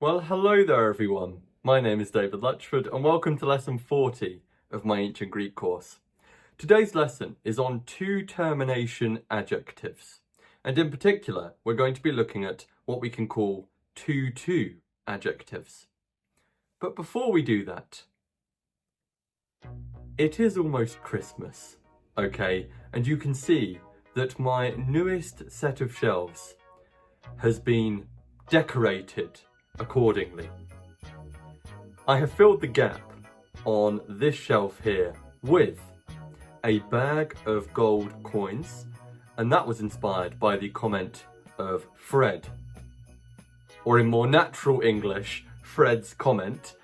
Well, hello there everyone. My name is David Luchford and welcome to lesson 40 of my Ancient Greek course. Today's lesson is on two-termination adjectives. And in particular, we're going to be looking at what we can call two-to adjectives. But before we do that, it is almost Christmas, okay? And you can see that my newest set of shelves has been decorated accordingly. I have filled the gap on this shelf here with a bag of gold coins, and that was inspired by the comment of Fred, or in more natural English, Fred's comment.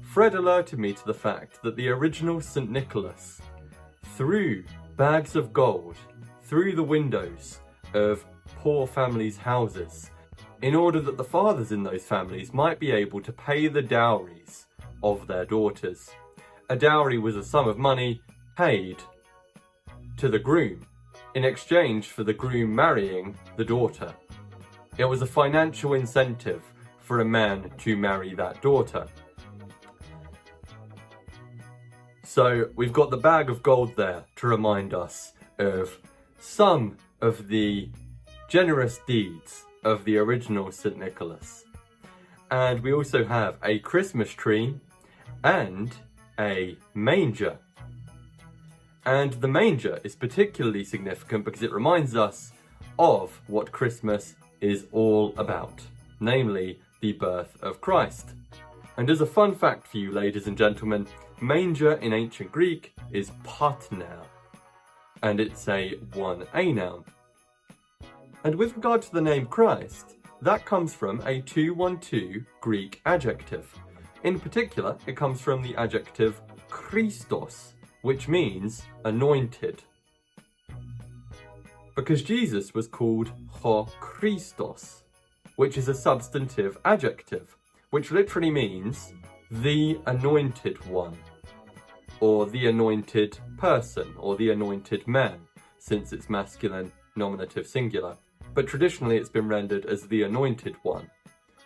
Fred alerted me to the fact that the original St. Nicholas threw bags of gold through the windows of poor families' houses in order that the fathers in those families might be able to pay the dowries of their daughters. A dowry was a sum of money paid to the groom in exchange for the groom marrying the daughter. It was a financial incentive for a man to marry that daughter. So we've got the bag of gold there to remind us of some of the generous deeds of the original St. Nicholas. And we also have a Christmas tree and a manger. And the manger is particularly significant because it reminds us of what Christmas is all about, namely the birth of Christ. And as a fun fact for you, ladies and gentlemen, manger in ancient Greek is patna, and it's a 1A noun. And with regard to the name Christ, that comes from a 212 Greek adjective. In particular, it comes from the adjective Christos, which means anointed. Because Jesus was called ho Christos, which is a substantive adjective, which literally means the anointed one, or the anointed person, or the anointed man, since it's masculine nominative singular. But traditionally it's been rendered as the anointed one,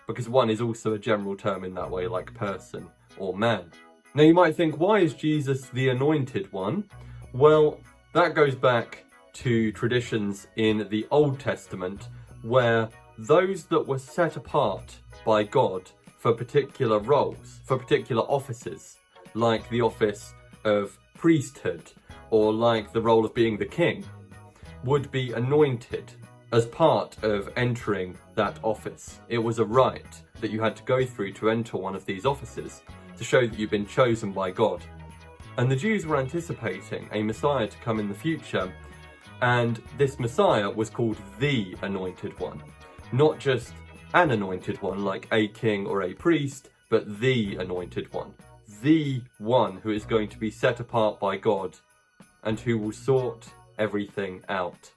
because one is also a general term in that way, like person or man. Now you might think, why is Jesus the anointed one? Well, that goes back to traditions in the Old Testament, where those that were set apart by God for particular roles, for particular offices, like the office of priesthood, or like the role of being the king, would be anointed as part of entering that office. It was a rite that you had to go through to enter one of these offices to show that you've been chosen by God. And the Jews were anticipating a Messiah to come in the future, and this Messiah was called the Anointed One. Not just an anointed one like a king or a priest, but the Anointed One. The one who is going to be set apart by God and who will sort everything out.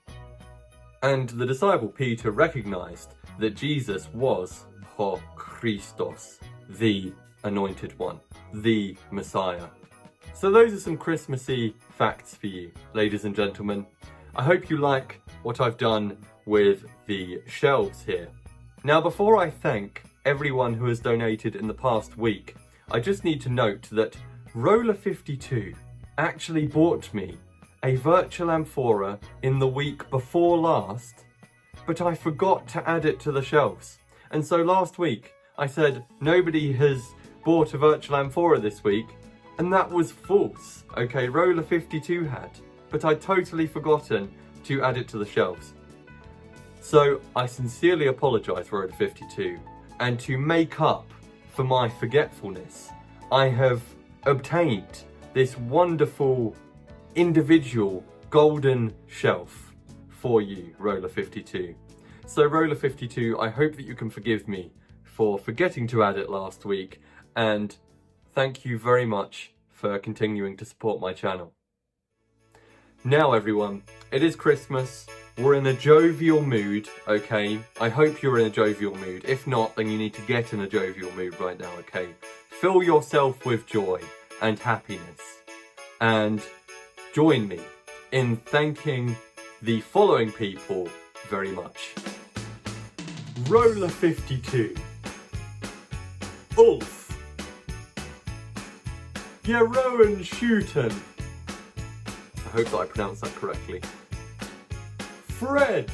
And the disciple Peter recognized that Jesus was ho Christos, the anointed one, the Messiah. So those are some Christmassy facts for you, ladies and gentlemen. I hope you like what I've done with the shelves here. Now, before I thank everyone who has donated in the past week, I just need to note that Roller52 actually bought me a virtual amphora in the week before last, but I forgot to add it to the shelves. And so last week I said nobody has bought a virtual amphora this week, and that was false. Okay, Roller52 had, but I'd totally forgotten to add it to the shelves. So I sincerely apologise, Roller52, and to make up for my forgetfulness, I have obtained this wonderful individual golden shelf for you, Roller52. So Roller52, I hope that you can forgive me for forgetting to add it last week, and thank you very much for continuing to support my channel. Now everyone, it is Christmas, we're in a jovial mood, okay? I hope you're in a jovial mood. If not, then you need to get in a jovial mood right now, okay? Fill yourself with joy and happiness, and join me in thanking the following people very much. Roller52, Ulf. Jeroen Schuten. I hope that I pronounced that correctly. Fred.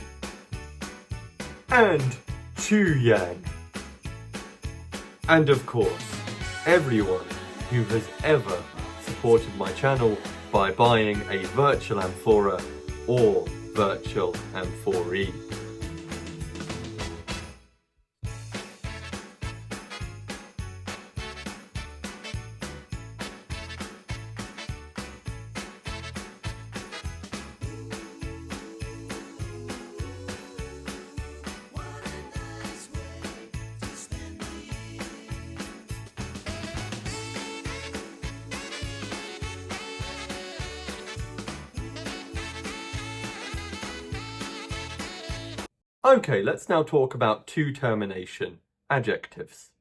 And Chu-Yang. And of course, everyone who has ever supported my channel by buying a virtual amphora or virtual amphorae. Okay, let's now talk about two-termination adjectives.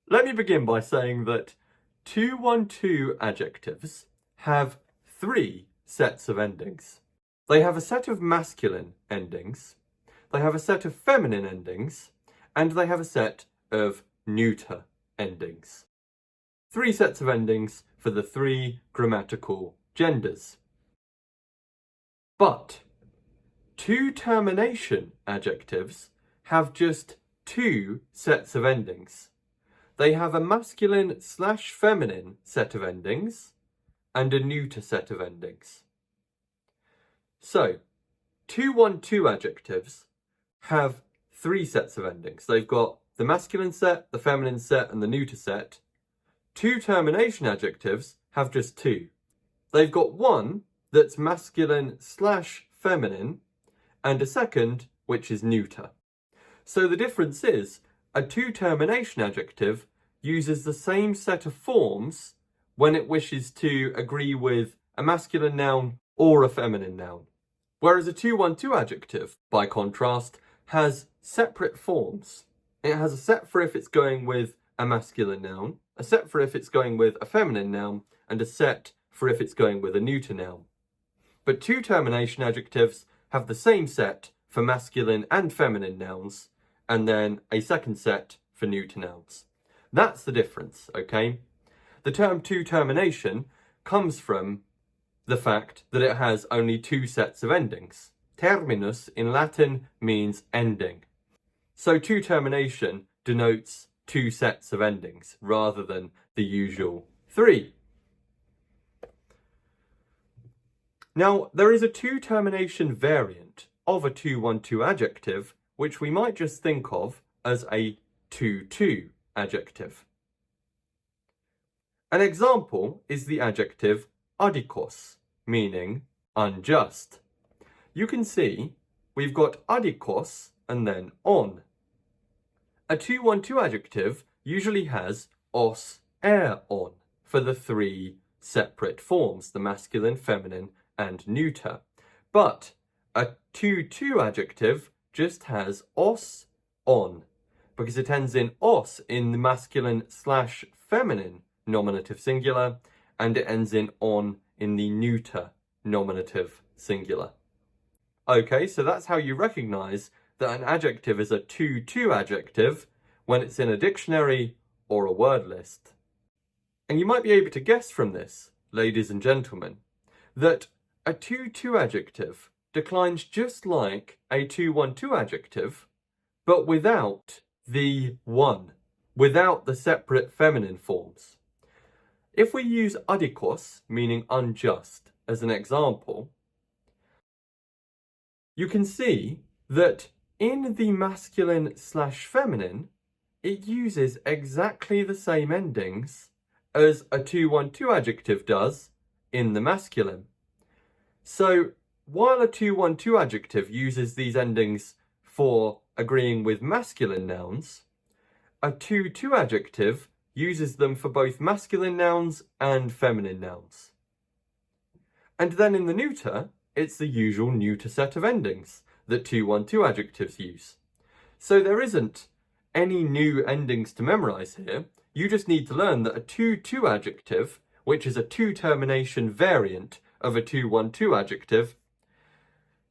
Let me begin by saying that 2-1-2 adjectives have three sets of endings. They have a set of masculine endings, they have a set of feminine endings, and they have a set of neuter endings. Three sets of endings for the three grammatical genders. But two-termination adjectives have just two sets of endings. They have a masculine/feminine set of endings and a neuter set of endings. So, 2-1-2 adjectives have three sets of endings. They've got the masculine set, the feminine set, and the neuter set. Two-termination adjectives have just two. They've got one that's masculine/feminine, and a second which is neuter. So the difference is a two-termination adjective uses the same set of forms when it wishes to agree with a masculine noun or a feminine noun. Whereas a 2-1-2 adjective, by contrast, has separate forms. It has a set for if it's going with a masculine noun, a set for if it's going with a feminine noun, and a set for if it's going with a neuter noun. But two-termination adjectives have the same set for masculine and feminine nouns, and then a second set for neuter nouns. That's the difference, okay? The term two-termination comes from the fact that it has only two sets of endings. Terminus in Latin means ending. So two-termination denotes two sets of endings rather than the usual three. Now, there is a two-termination variant of a 2-1-2 adjective, which we might just think of as a 2-2 adjective. An example is the adjective adikos, meaning unjust. You can see we've got adikos and then on. A 2-1-2 adjective usually has os on for the three separate forms, the masculine, feminine, and neuter. But a 2-2 adjective just has os on because it ends in os in the masculine/feminine nominative singular, and it ends in on in the neuter nominative singular. Okay, so that's how you recognize that an adjective is a 2-2 adjective when it's in a dictionary or a word list. And you might be able to guess from this, ladies and gentlemen, that a 2-2 adjective declines just like a 2-1-2 adjective, but without the one, without the separate feminine forms. If we use adikos, meaning unjust, as an example, you can see that in the masculine/feminine, it uses exactly the same endings as a 2-1-2 adjective does in the masculine. So while a 2-1-2 adjective uses these endings for agreeing with masculine nouns, a 2-2 adjective uses them for both masculine nouns and feminine nouns. And then in the neuter, it's the usual neuter set of endings that 2-1-2 adjectives use. So there isn't any new endings to memorize here. You just need to learn that a 2-2 adjective, which is a two-termination variant of a 2-1-2 adjective,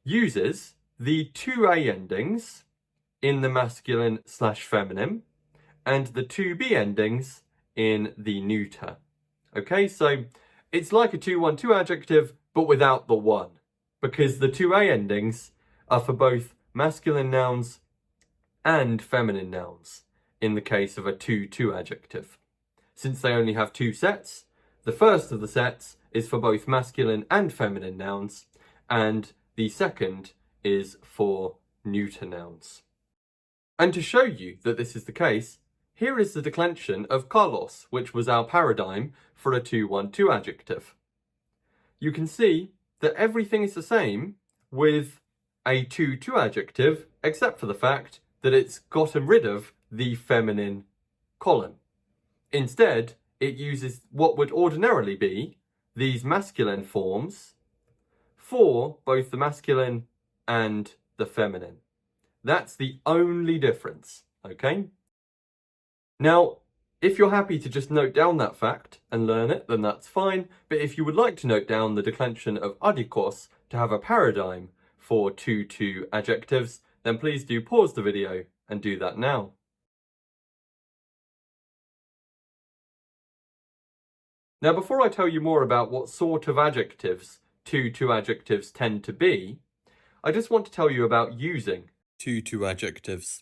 uses the 2a endings in the masculine/feminine and the to be endings in the neuter. Okay, so it's like a 2-1-2 adjective, but without the one, because the 2a endings are for both masculine nouns and feminine nouns in the case of a 2-2 adjective. Since they only have two sets, the first of the sets is for both masculine and feminine nouns, and the second is for neuter nouns. And to show you that this is the case, here is the declension of Carlos, which was our paradigm for a 2-1-2 adjective. You can see that everything is the same with a 2-2 adjective, except for the fact that it's gotten rid of the feminine column. Instead, it uses what would ordinarily be these masculine forms for both the masculine and the feminine. That's the only difference, okay? Now, if you're happy to just note down that fact and learn it, then that's fine. But if you would like to note down the declension of adikos to have a paradigm for 2-2 adjectives, then please do pause the video and do that now. Now, before I tell you more about what sort of adjectives 2-2 adjectives tend to be, I just want to tell you about using 2-2 adjectives.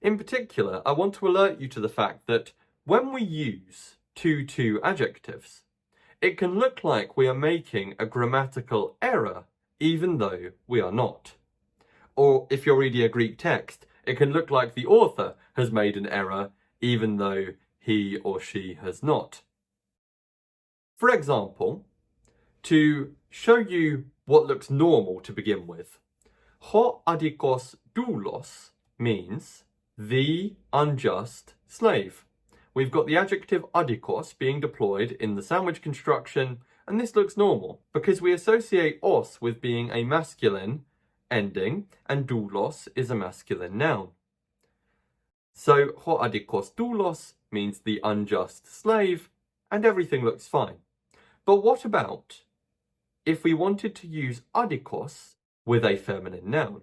In particular, I want to alert you to the fact that when we use 2-2 adjectives, it can look like we are making a grammatical error, even though we are not. Or if you're reading a Greek text, it can look like the author has made an error, even though he or she has not. For example, to show you what looks normal to begin with, ho adikos doulos means the unjust slave. We've got the adjective adikos being deployed in the sandwich construction, and this looks normal because we associate os with being a masculine ending and doulos is a masculine noun. So ho adikos doulos means the unjust slave, and everything looks fine. But what about if we wanted to use adikos with a feminine noun?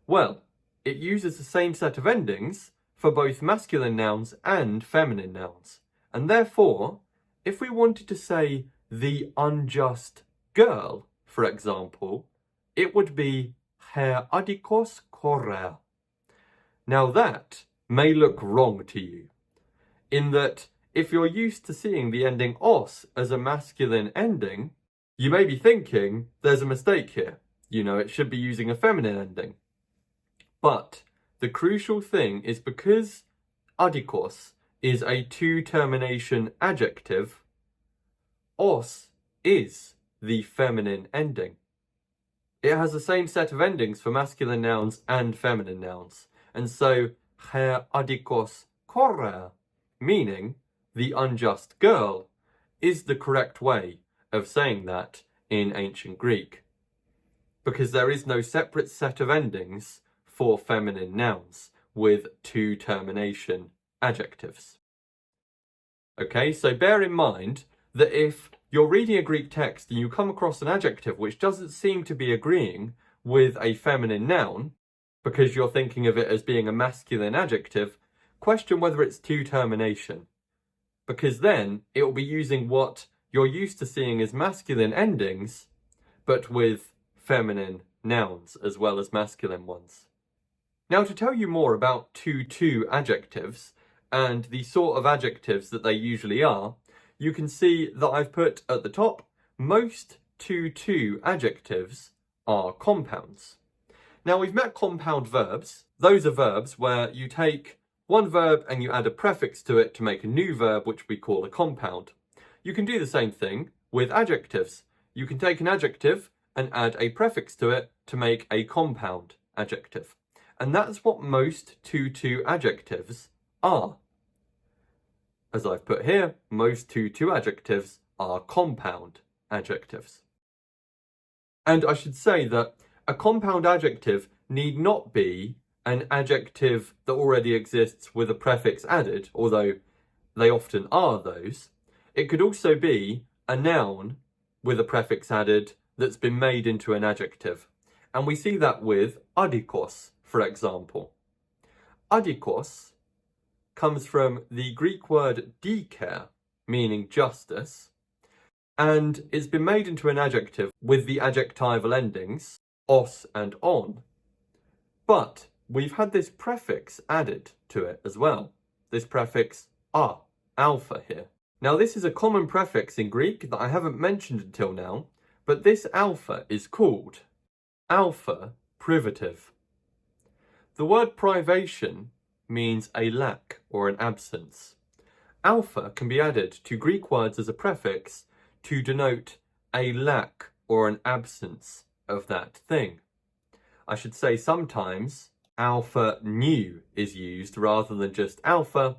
Well, it uses the same set of endings for both masculine nouns and feminine nouns. And therefore, if we wanted to say the unjust girl, for example, it would be her adikos korrer. Now that may look wrong to you, in that if you're used to seeing the ending os as a masculine ending, you may be thinking there's a mistake here. You know, it should be using a feminine ending. But the crucial thing is because adikos is a two-termination adjective, os is the feminine ending. It has the same set of endings for masculine nouns and feminine nouns. And so, her adikos korrer, meaning the unjust girl, is the correct way of saying that in ancient Greek. Because there is no separate set of endings for feminine nouns with two-termination adjectives. Okay, so bear in mind that if you're reading a Greek text and you come across an adjective which doesn't seem to be agreeing with a feminine noun, because you're thinking of it as being a masculine adjective, question whether it's two-termination. Because then it will be using what you're used to seeing as masculine endings, but with feminine nouns as well as masculine ones. Now, to tell you more about 2-2 adjectives and the sort of adjectives that they usually are, you can see that I've put at the top, most 2-2 adjectives are compounds. Now, we've met compound verbs. Those are verbs where you take one verb and you add a prefix to it to make a new verb, which we call a compound. You can do the same thing with adjectives. You can take an adjective and add a prefix to it to make a compound adjective. And that's what most 2-2 adjectives are. As I've put here, most 2-2 adjectives are compound adjectives. And I should say that a compound adjective need not be an adjective that already exists with a prefix added, although they often are those. It could also be a noun with a prefix added that's been made into an adjective. And we see that with adikos, for example. Adikos comes from the Greek word dike, meaning justice, and it's been made into an adjective with the adjectival endings os and on. But we've had this prefix added to it as well. This prefix a, alpha here. Now this is a common prefix in Greek that I haven't mentioned until now, but this alpha is called alpha privative. The word privation means a lack or an absence. Alpha can be added to Greek words as a prefix to denote a lack or an absence of that thing. I should say sometimes alpha nu is used rather than just alpha,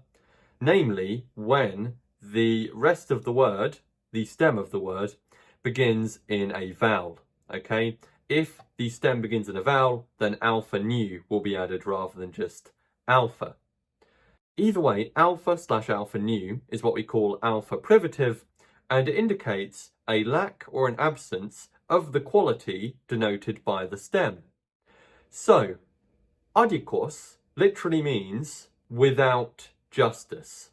namely when the rest of the word, the stem of the word, begins in a vowel, okay? If the stem begins in a vowel, then alpha nu will be added rather than just alpha. Either way, alpha/alpha nu is what we call alpha privative, and it indicates a lack or an absence of the quality denoted by the stem. So, adikos literally means without justice.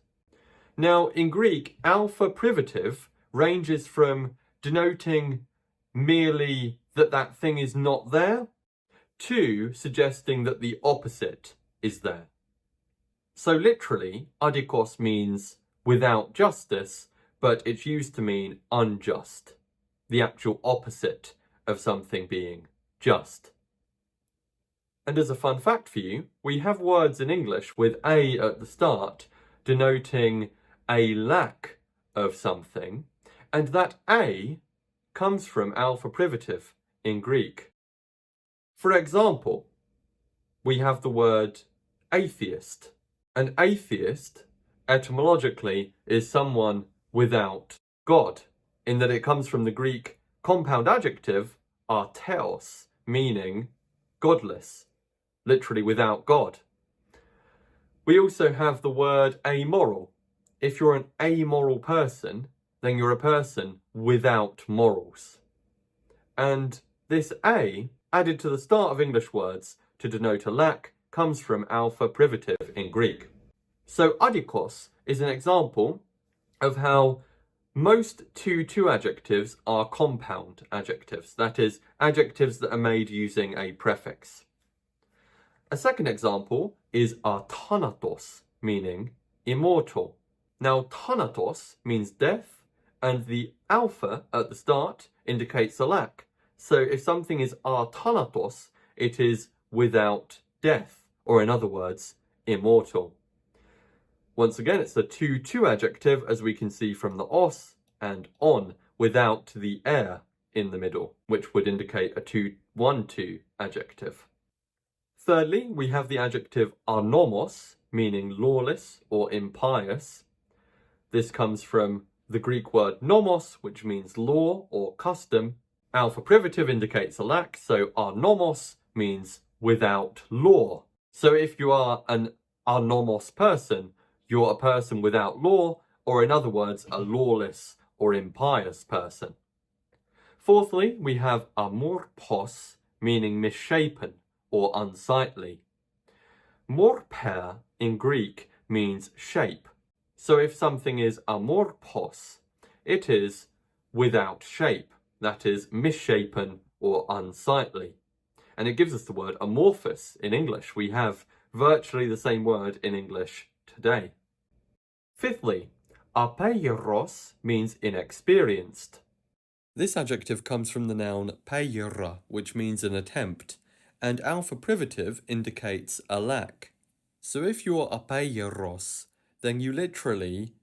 Now, in Greek, alpha privative ranges from denoting merely that thing is not there to suggesting that the opposite is there. So literally, adikos means without justice, but it's used to mean unjust, the actual opposite of something being just. And as a fun fact for you, we have words in English with a at the start denoting a lack of something, and that a comes from alpha privative in Greek. For example, we have the word atheist. An atheist, etymologically, is someone without God, in that it comes from the Greek compound adjective arteos, meaning godless, literally without God. We also have the word amoral. If you're an amoral person, then you're a person without morals. And this a, added to the start of English words to denote a lack, comes from alpha privative in Greek. So adikos is an example of how most two adjectives are compound adjectives, that is, adjectives that are made using a prefix. A second example is thanatos, meaning immortal. Now, thanatos means death, and the alpha at the start indicates a lack. So if something is thanatos, it is without death, or in other words, immortal. Once again, it's a two adjective, as we can see from the os and on, without the air in the middle, which would indicate a 2-1-2 adjective. Thirdly, we have the adjective anomos, meaning lawless or impious. This comes from the Greek word nomos, which means law or custom. Alpha privative indicates a lack, so anomos means without law. So if you are an anomos person, you're a person without law, or in other words, a lawless or impious person. Fourthly, we have amorphos, meaning misshapen or unsightly. Morper in Greek means shape. So if something is amorphos, it is without shape, that is misshapen or unsightly. And it gives us the word amorphous in English. We have virtually the same word in English today. Fifthly, apeiros means inexperienced. This adjective comes from the noun peira, which means an attempt, and alpha privative indicates a lack. So if you're apeiros, then you literally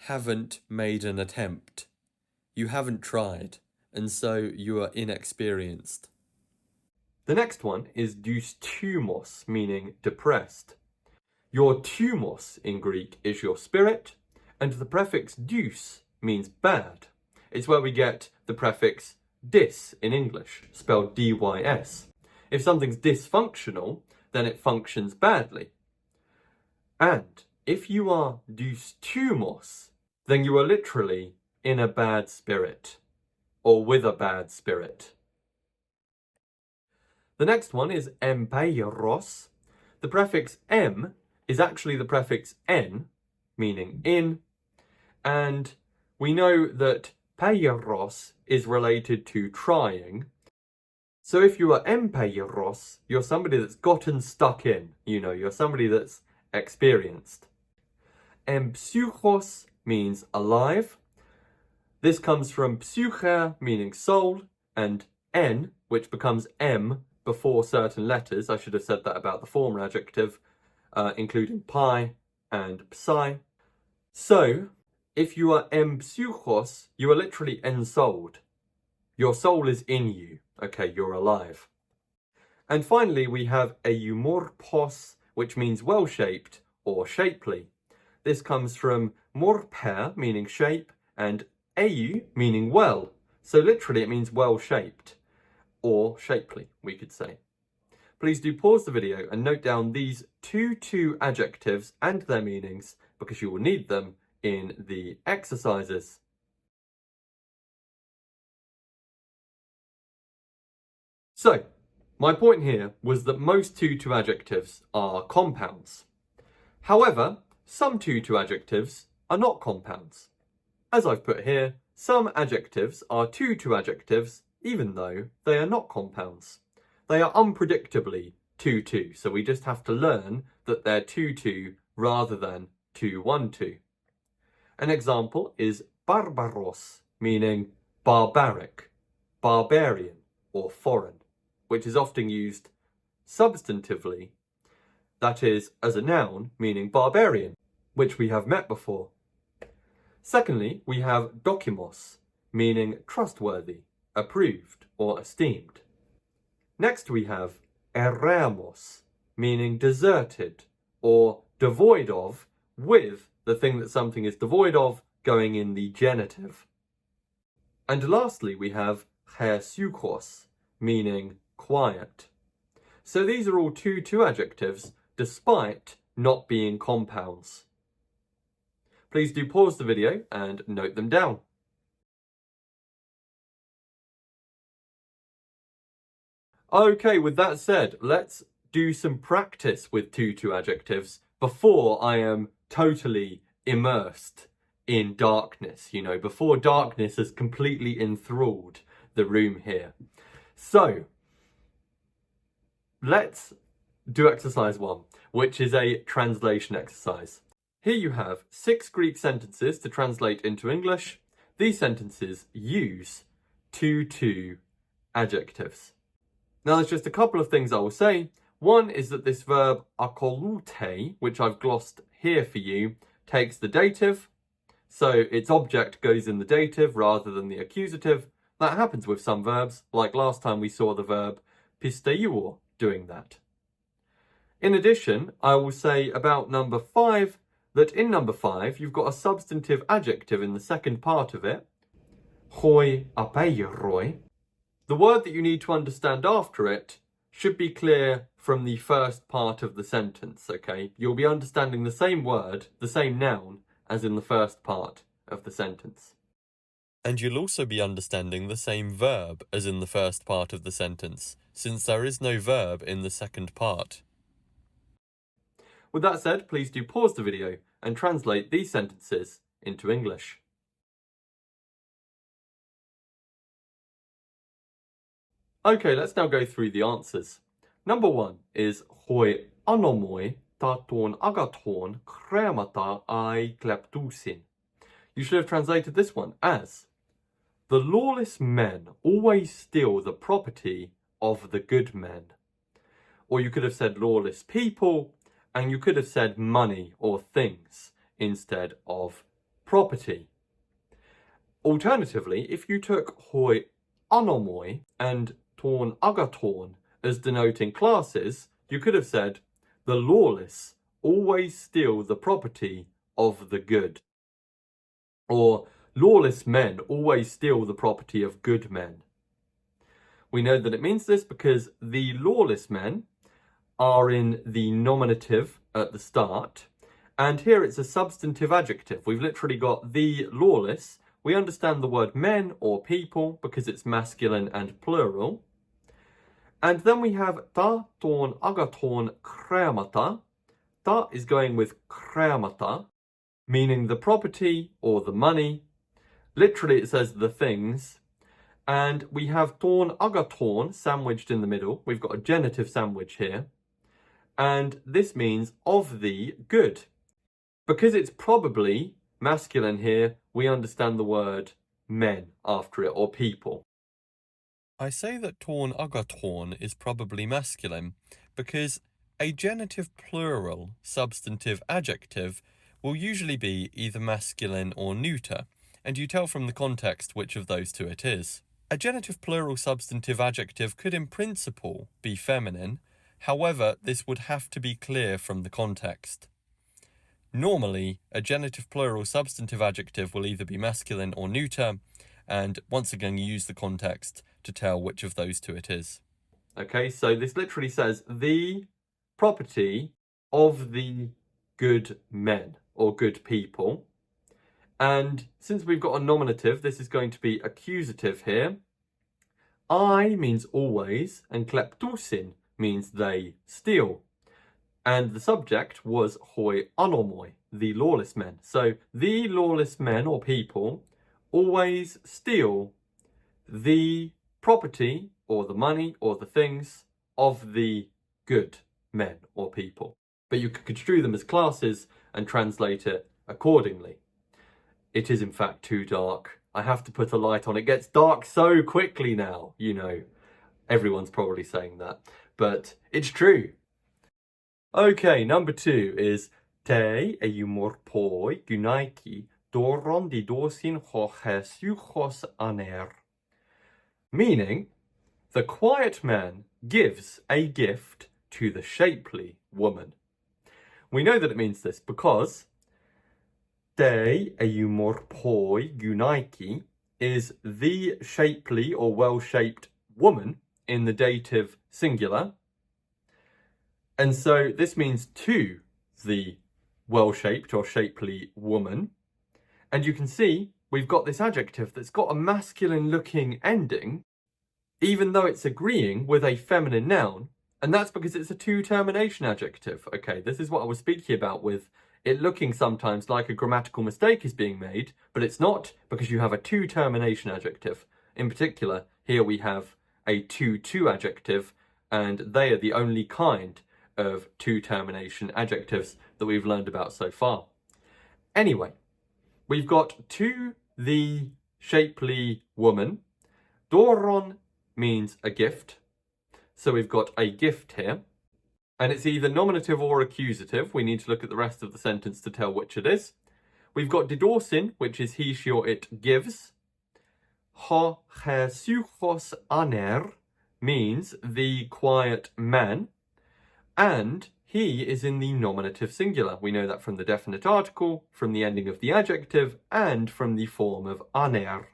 haven't made an attempt. You haven't tried, and so you are inexperienced. The next one is dousteumos, meaning depressed. Your tumos in Greek is your spirit, and the prefix dous means bad. It's where we get the prefix dis in English, spelled dys. If something's dysfunctional, then it functions badly. And if you are dousteumos, then you are literally in a bad spirit, or with a bad spirit. The next one is empeiros. The prefix em is actually the prefix en, meaning in, and we know that peiros is related to trying. So if you are empeiros, you're somebody that's gotten stuck in, you're somebody that's experienced. Psychos means alive. This comes from psyche, meaning soul, and n, which becomes m before certain letters. I should have said that about the former adjective, including pi and psi. So, if you are psychos, you are literally ensouled. Your soul is in you. Okay, you're alive. And finally, we have eumorphos, which means well-shaped or shapely. This comes from morper, meaning shape, and eu, meaning well. So literally it means well-shaped, or shapely, we could say. Please do pause the video and note down these two adjectives and their meanings, because you will need them in the exercises. So, my point here was that most two adjectives are compounds. However, some two adjectives are not compounds. As I've put here, some adjectives are two adjectives, even though they are not compounds. They are unpredictably two, so we just have to learn that they're two rather than 2-1-2. An example is barbaros, meaning barbaric, barbarian, or foreign, which is often used substantively, that is, as a noun, meaning barbarian, which we have met before. Secondly, we have dokimos, meaning trustworthy, approved, or esteemed. Next we have eremos, meaning deserted, or devoid of, with the thing that something is devoid of going in the genitive. And lastly, we have hersukos, meaning quiet. So these are all two adjectives, despite not being compounds. Please do pause the video and note them down. Okay, with that said, let's do some practice with two adjectives before I am totally immersed in darkness, before darkness has completely enthralled the room here. So, let's do exercise 1, which is a translation exercise. Here you have 6 Greek sentences to translate into English. These sentences use two adjectives. Now there's just a couple of things I will say. One is that this verb akolute, which I've glossed here for you, takes the dative. So its object goes in the dative rather than the accusative. That happens with some verbs, like last time we saw the verb pisteuo doing that. In addition, I will say about number 5, that in number 5, you've got a substantive adjective in the second part of it, hoi apeiroi. The word that you need to understand after it should be clear from the first part of the sentence, okay? You'll be understanding the same word, the same noun, as in the first part of the sentence. And you'll also be understanding the same verb as in the first part of the sentence, since there is no verb in the second part. With that said, please do pause the video and translate these sentences into English. Okay, let's now go through the answers. Number 1 is hoi anomoi taton agaton kremata ai kleptusin. You should have translated this one as, the lawless men always steal the property of the good men. Or you could have said lawless people, and you could have said money or things instead of property. Alternatively, if you took hoi anomoi and ton agaton as denoting classes, you could have said, the lawless always steal the property of the good. Or, lawless men always steal the property of good men. We know that it means this because the lawless men are in the nominative at the start, and here it's a substantive adjective. We've literally got the lawless. We understand the word men or people because it's masculine and plural. And then we have ta ton agaton kremata. Ta is going with kremata, meaning the property or the money. Literally, it says the things. And we have torn agatorn sandwiched in the middle. We've got a genitive sandwich here. And this means of the good. Because it's probably masculine here, we understand the word men after it, or people. I say that torn agatorn is probably masculine because a genitive plural substantive adjective will usually be either masculine or neuter, and you tell from the context which of those two it is. A genitive plural substantive adjective could in principle be feminine, however, this would have to be clear from the context. Normally, a genitive plural substantive adjective will either be masculine or neuter, and once again you use the context to tell which of those two it is. Okay, so this literally says the property of the good men or good people. And since we've got a nominative, this is going to be accusative here. I means always, and kleptusin means they steal. And the subject was hoi anomoi, the lawless men. So the lawless men or people always steal the property or the money or the things of the good men or people. But you could construe them as classes and translate it accordingly. It is in fact too dark. I have to put a light on. It gets dark so quickly now, you know. Everyone's probably saying that, but it's true. Okay, number 2 is te eumorpoi gunaiki doron didosin hochesuchos aner. Meaning, the quiet man gives a gift to the shapely woman. We know that it means this because te eumorpoi gunaiki is the shapely or well-shaped woman in the dative singular. And so this means to the well-shaped or shapely woman. And you can see we've got this adjective that's got a masculine-looking ending, even though it's agreeing with a feminine noun. And that's because it's a two-termination adjective. Okay, this is what I was speaking about with it looking sometimes like a grammatical mistake is being made, but it's not because you have a two-termination adjective. In particular, here we have a to adjective, and they are the only kind of two-termination adjectives that we've learned about so far. Anyway, we've got to the shapely woman. Doron means a gift. So we've got a gift here. And it's either nominative or accusative. We need to look at the rest of the sentence to tell which it is. We've got didorsin, which is he, she, or it gives. Ha jesuchos aner means the quiet man. And he is in the nominative singular. We know that from the definite article, from the ending of the adjective, and from the form of aner.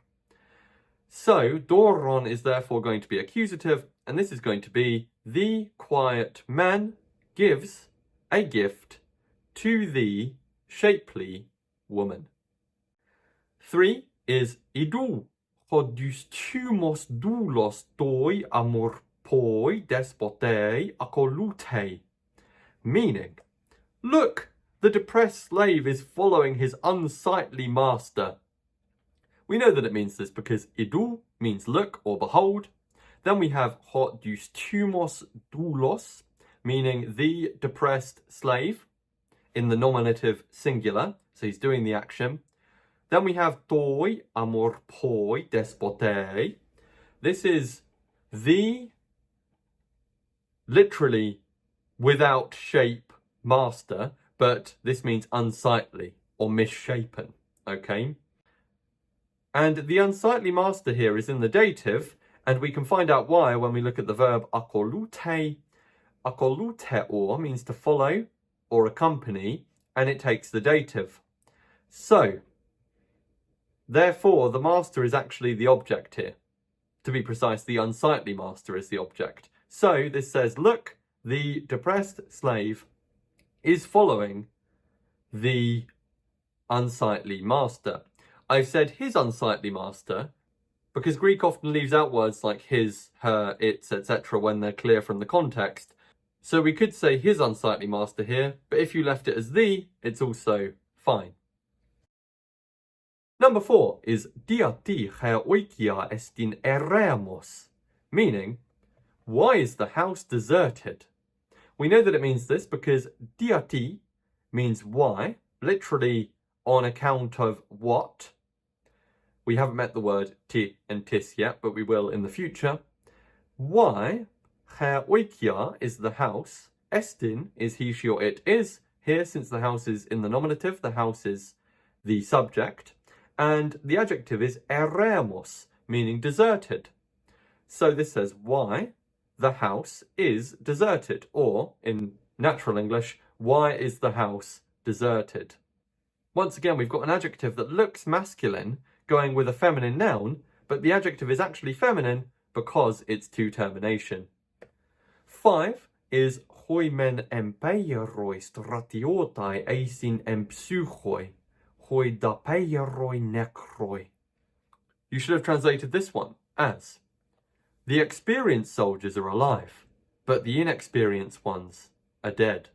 So doron is therefore going to be accusative, and this is going to be the quiet man gives a gift to the shapely woman. 3 is idou hodus tumos doulos doi amor poi despotei akolutei, meaning, look, the depressed slave is following his unsightly master. We know that it means this because idou means look or behold. Then we have hodus tumos doulos, meaning the depressed slave in the nominative singular, so he's doing the action. Then we have doi amor poi despotei. This is the literally without shape master, but this means unsightly or misshapen, okay? And the unsightly master here is in the dative, and we can find out why when we look at the verb akolute. Akoluteo means to follow or accompany, and it takes the dative. So, therefore, the master is actually the object here. To be precise, the unsightly master is the object. So, this says, look, the depressed slave is following the unsightly master. I've said his unsightly master because Greek often leaves out words like his, her, its, etc. when they're clear from the context. So we could say his unsightly master here, but if you left it as the, it's also fine. Number 4 is diati oikia estin eremos, meaning, why is the house deserted? We know that it means this because diati means why, literally on account of what. We haven't met the word ti and tis yet, but we will in the future. Why, oikia is the house, estin is he, she, or it is. Here, since the house is in the nominative, the house is the subject. And the adjective is eremos, meaning deserted. So this says why the house is deserted, or in natural English, why is the house deserted? Once again, we've got an adjective that looks masculine going with a feminine noun, but the adjective is actually feminine because it's two-termination. 5 is hoi men empeieroi stratiotai eisin empsychoi. You should have translated this one as, the experienced soldiers are alive, but the inexperienced ones are dead.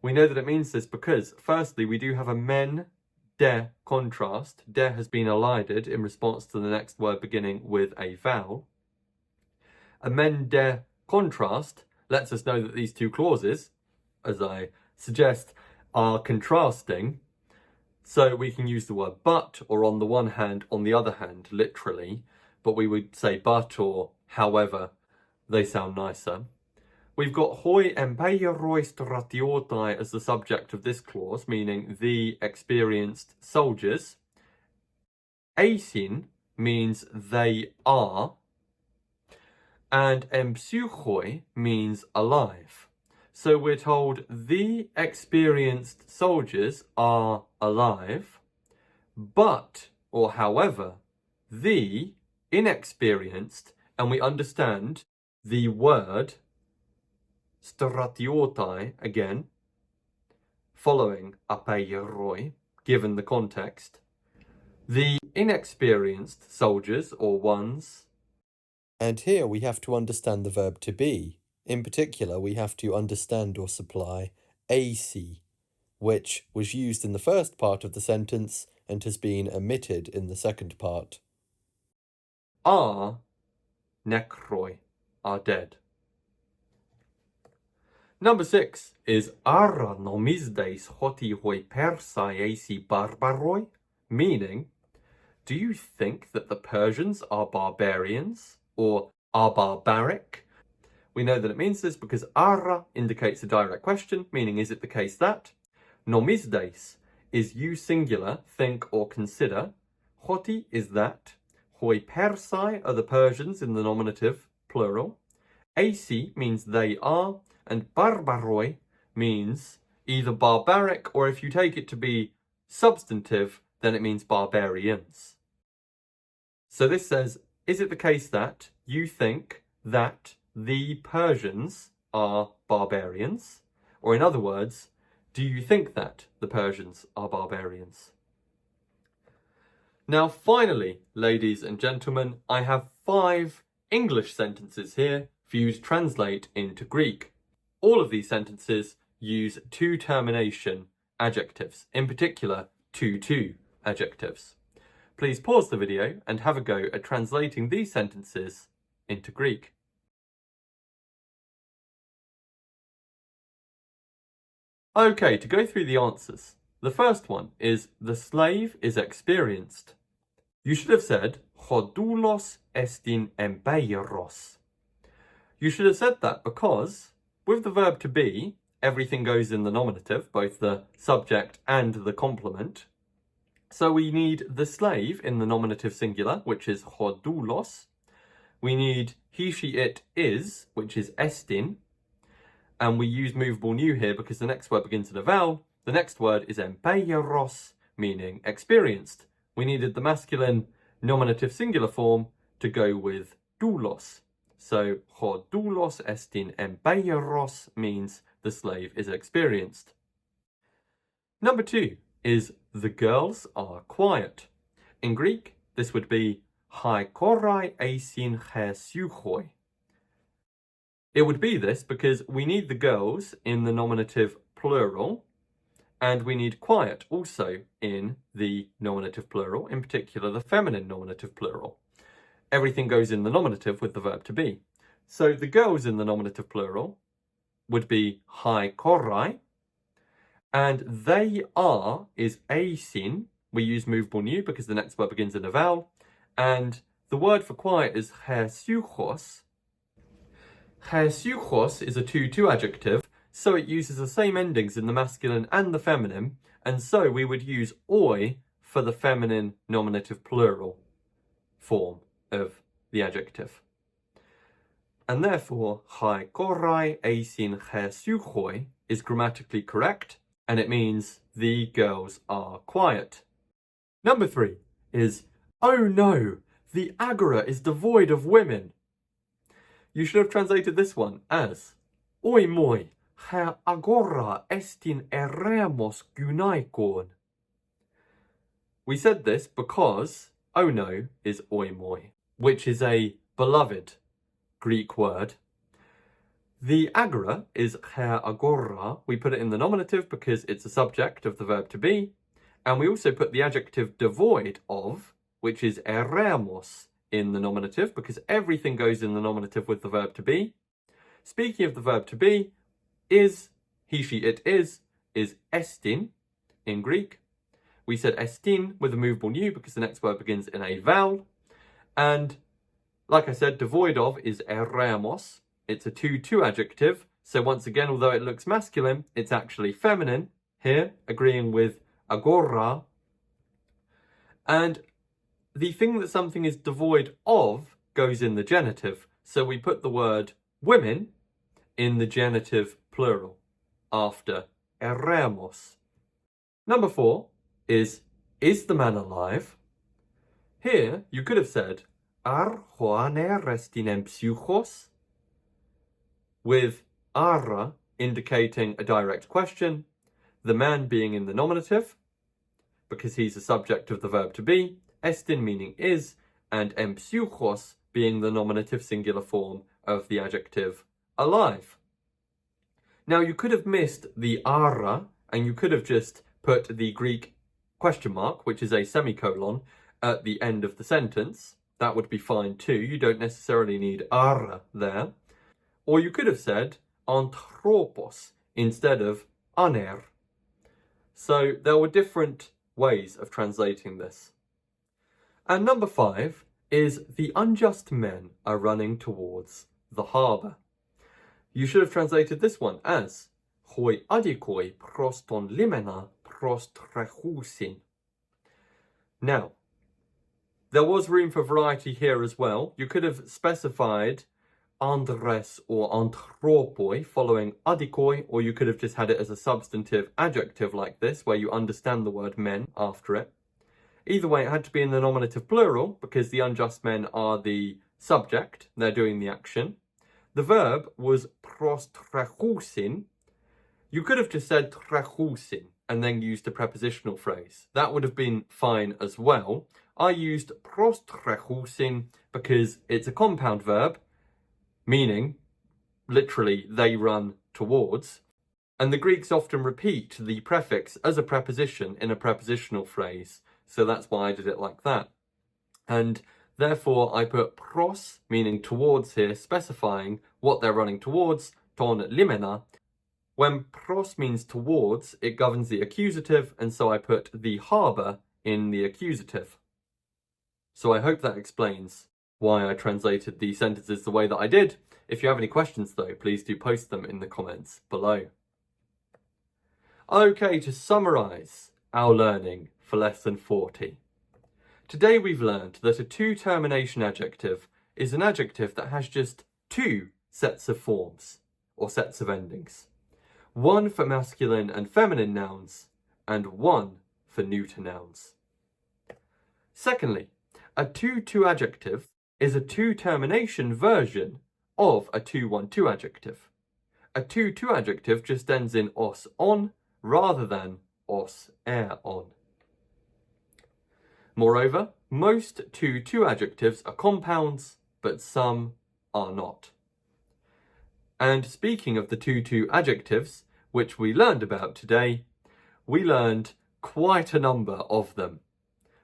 We know that it means this because, firstly, we do have a men de contrast. De has been elided in response to the next word beginning with a vowel. A men de contrast lets us know that these two clauses, as I suggest, are contrasting. So we can use the word but, or on the one hand, on the other hand, literally, but we would say but or however, they sound nicer. We've got hoi empeieroi stratiotai as the subject of this clause, meaning the experienced soldiers. Eisin means they are, and empsychoi means alive. So we're told the experienced soldiers are alive, but, or however, the inexperienced, and we understand the word stratiotai again, following apeieroi, given the context, the inexperienced soldiers or ones. And here we have to understand the verb to be. In particular, we have to understand or supply AC, which was used in the first part of the sentence and has been omitted in the second part. Are necroi, are dead. Number 6 is ara nomisdeis hoti hoi persai AC barbaroi, meaning, do you think that the Persians are barbarians or are barbaric? We know that it means this because ara indicates a direct question, meaning is it the case that? Nomisdeis is you singular, think or consider. Hoti is that. Hoi persai are the Persians in the nominative, plural. Asi means they are, and barbaroi means either barbaric, or if you take it to be substantive, then it means barbarians. So this says, is it the case that you think that the Persians are barbarians? Or in other words, do you think that the Persians are barbarians? Now finally, ladies and gentlemen, I have 5 English sentences here for you to translate into Greek. All of these sentences use two-termination adjectives, in particular to adjectives. Please pause the video and have a go at translating these sentences into Greek. Okay, to go through the answers. The first one is, the slave is experienced. You should have said, chodoulos estin empeiros. You should have said that because, with the verb to be, everything goes in the nominative, both the subject and the complement. So we need the slave in the nominative singular, which is chodoulos. We need he, she, it is, which is estin. And we use movable new here because the next word begins with a vowel. The next word is empeiros, meaning experienced. We needed the masculine nominative singular form to go with doulos. So, chodoulos estin empeiros means the slave is experienced. Number 2 is the girls are quiet. In Greek, this would be hai korai eisin chesuchoi. It would be this because we need the girls in the nominative plural, and we need quiet also in the nominative plural, in particular the feminine nominative plural. Everything goes in the nominative with the verb to be. So the girls in the nominative plural would be hai korai, and they are is eisin. We use movable new because the next word begins in a vowel, and the word for quiet is hesuchos. Hesuchos is a 2-2 adjective, so it uses the same endings in the masculine and the feminine, and so we would use oi for the feminine nominative plural form of the adjective. And therefore, hai korai eisin hesuchoi is grammatically correct, and it means the girls are quiet. Number 3 is, oh no, the agora is devoid of women. You should have translated this one as, oi moi, he agora estin eremos gunaikon. We said this because oh no is oi moi, which is a beloved Greek word. The agora is he agora. We put it in the nominative because it's a subject of the verb to be, and we also put the adjective devoid of, which is eremos, in the nominative because everything goes in the nominative with the verb to be. Speaking of the verb to be, is, he, she, it is estin in Greek. We said estin with a movable new because the next word begins in a vowel. And like I said, devoid of is eremos. It's a 2-2 adjective. So once again, although it looks masculine, it's actually feminine here, agreeing with agora. And the thing that something is devoid of goes in the genitive. So we put the word women in the genitive plural after eremos. Number 4 is the man alive? Here, you could have said ar hoane restinem psychos, with ara indicating a direct question, the man being in the nominative, because he's a subject of the verb to be, estin meaning is, and empsychos being the nominative singular form of the adjective alive. Now you could have missed the ara, and you could have just put the Greek question mark, which is a semicolon, at the end of the sentence. That would be fine too. You don't necessarily need ara there. Or you could have said anthropos instead of aner. So there were different ways of translating this. And number 5 is the unjust men are running towards the harbour. You should have translated this one as hoi adikoi proston limena prostrechusin. Now, there was room for variety here as well. You could have specified andres or anthropoi following adikoi, or you could have just had it as a substantive adjective like this, where you understand the word men after it. Either way, it had to be in the nominative plural because the unjust men are the subject, they're doing the action. The verb was prostrechusin. You could have just said trechusin and then used a prepositional phrase. That would have been fine as well. I used prostrechusin because it's a compound verb, meaning literally they run towards. And the Greeks often repeat the prefix as a preposition in a prepositional phrase. So that's why I did it like that. And therefore I put pros, meaning towards here, specifying what they're running towards, ton limena. When pros means towards, it governs the accusative, and so I put the harbour in the accusative. So I hope that explains why I translated the sentences the way that I did. If you have any questions though, please do post them in the comments below. Okay, to summarise our learning for lesson 40. Today we've learned that a two-termination adjective is an adjective that has just 2 sets of forms, or sets of endings. 1 for masculine and feminine nouns, and 1 for neuter nouns. Secondly, a 2-2 adjective is a two-termination version of a 2-1-2 adjective. A 2-2 adjective just ends in os on rather than os on. Moreover, most 2-2 adjectives are compounds, but some are not. And speaking of the two adjectives, which we learned about today, we learned quite a number of them,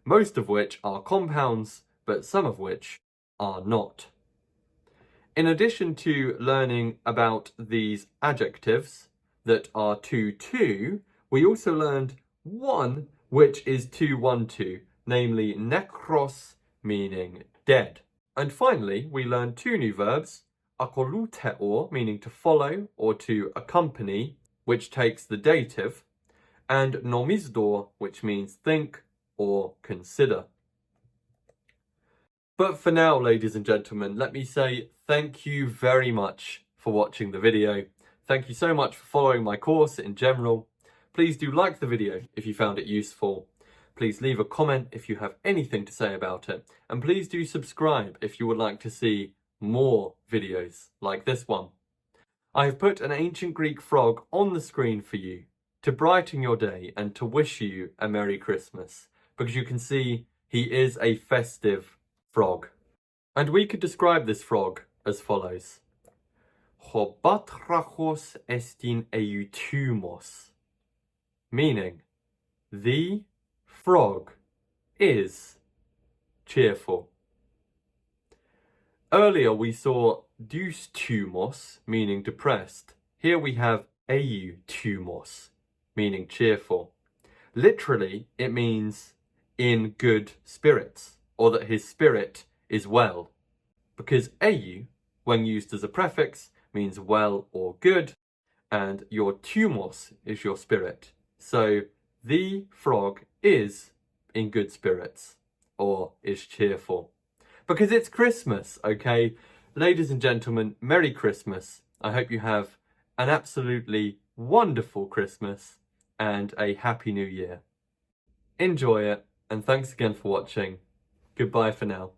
most of which are compounds, but some of which are not. In addition to learning about these adjectives that are two, we also learned one which is 2-1-2, namely nekros, meaning dead. And finally, we learned two new verbs, akoluteor, meaning to follow or to accompany, which takes the dative, and nomisdor, which means think or consider. But for now, ladies and gentlemen, let me say thank you very much for watching the video. Thank you so much for following my course in general. Please do like the video if you found it useful. Please leave a comment if you have anything to say about it. And please do subscribe if you would like to see more videos like this one. I have put an ancient Greek frog on the screen for you to brighten your day and to wish you a Merry Christmas, because you can see he is a festive frog. And we could describe this frog as follows. Ho batrachos estin eutumos, meaning the frog is cheerful. Earlier we saw dousteumos, meaning depressed. Here we have eutumos, meaning cheerful. Literally, it means in good spirits, or that his spirit is well. Because eu, when used as a prefix, means well or good, and your tumos is your spirit. So the frog is in good spirits, or is cheerful. Because it's Christmas, okay? Ladies and gentlemen, Merry Christmas. I hope you have an absolutely wonderful Christmas and a Happy New Year. Enjoy it, and thanks again for watching. Goodbye for now.